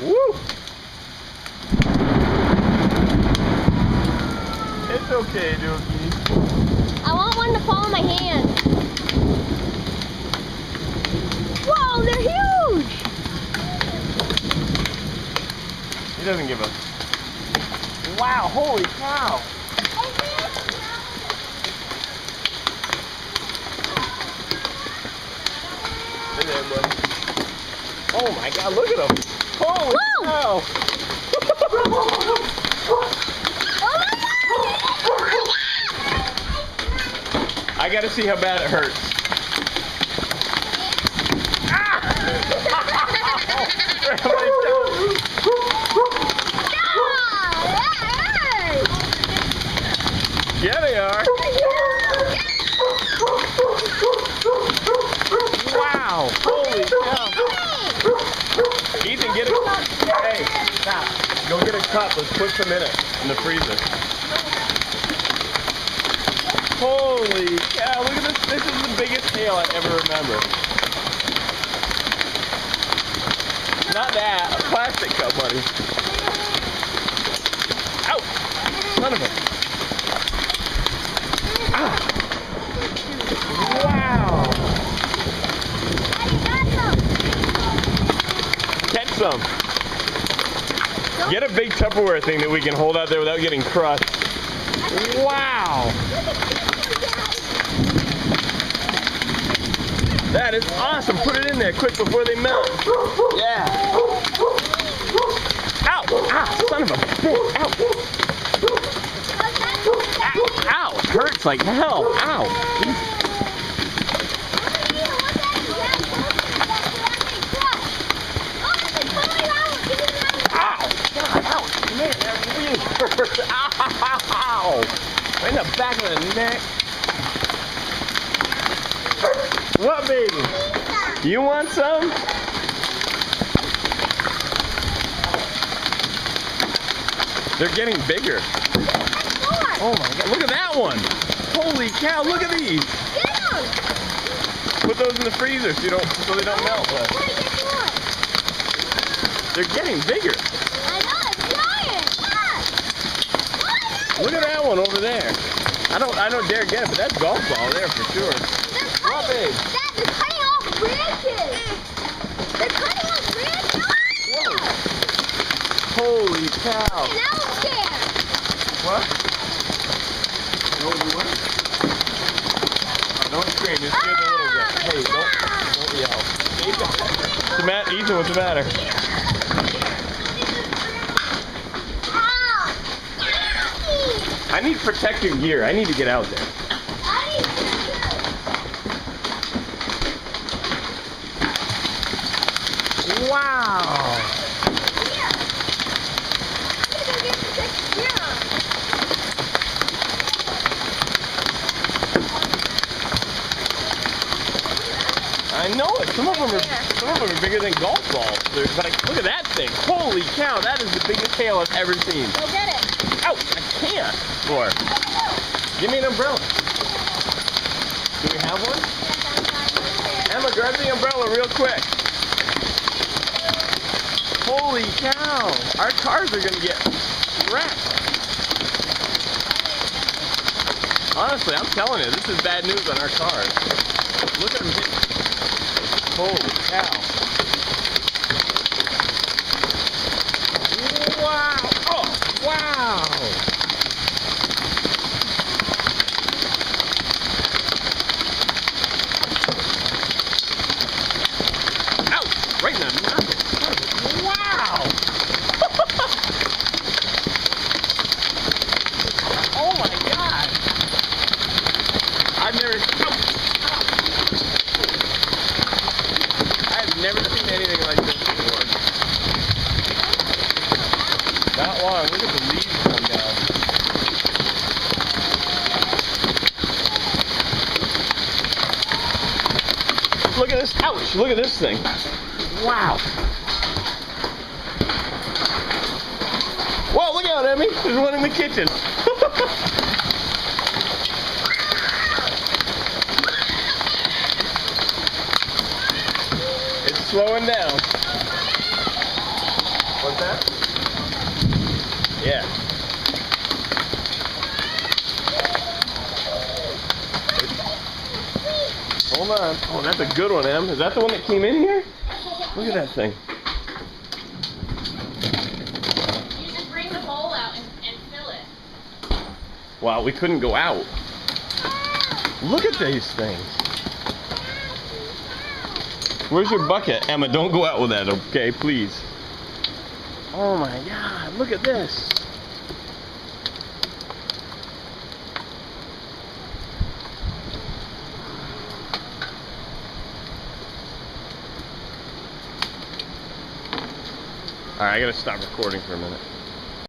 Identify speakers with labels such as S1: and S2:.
S1: Woo! It's okay, Dookie.
S2: I want one to fall in my hand. Whoa, they're huge!
S1: He doesn't give up. Wow, holy cow! Hey there, buddy. Oh my god, look at him! Holy cow! I gotta see how bad it hurts. Yeah, they are. Wow! Holy cow! Ethan, get it. Hey, stop. Go get a cup. Let's put some in it in the freezer. Holy cow! Look at this. This is the biggest hail I ever remember. Not that. A plastic cup, buddy. Ouch! Son of a. Ah. Wow! Catch some. Get a big Tupperware thing that we can hold out there without getting crushed. Wow! That is awesome. Put it in there quick before they melt. Yeah. Ow! Ah! Son of a bitch! Ow! Ow! It hurts like hell. Ow! Ow! Right in the back of the neck. What, baby? You want some? They're getting bigger. Oh my god, look at that one! Holy cow, look at these! Put those in the freezer so they don't melt. They're getting bigger. Look at that one over there. I don't dare get it, but that's golf ball there for sure.
S2: They're cutting off branches. They're cutting off branches.
S1: Whoa. Holy cow.
S2: And now I'm scared.
S1: What? No, you what? Don't scream, you scared the little guy. Hey, don't yell. Ethan, what's the matter? I need protective gear. I need to get out there. Wow. I know it. Some of them are bigger than golf balls. But look at that thing. Holy cow, that is the biggest hail I've ever seen.
S2: Go get it.
S1: Ouch, I can't. Lord. Give me an umbrella. Do we have one? Emma, grab the umbrella real quick. Holy cow. Our cars are going to get wrecked. Honestly, I'm telling you, this is bad news on our cars. Look at them. Holy cow. Wow. Oh, wow. Ouch. Right in the knuckle. Wow. Oh my God. I've never seen anything like this before. Not long. Look at the leaves come down. Look at this. Ouch. Look at this thing. Wow. Whoa, look out, Emmy. There's one in the kitchen. It's slowing down. that? Yeah. Hold on. Oh, that's a good one, Em. Is that the one that came in here? Look at that thing.
S3: You just bring the bowl out and fill it.
S1: Wow, we couldn't go out. Look at these things. Where's your bucket? Emma, don't go out with that, okay? Please. Oh my God, look at this. Alright, I gotta stop recording for a minute.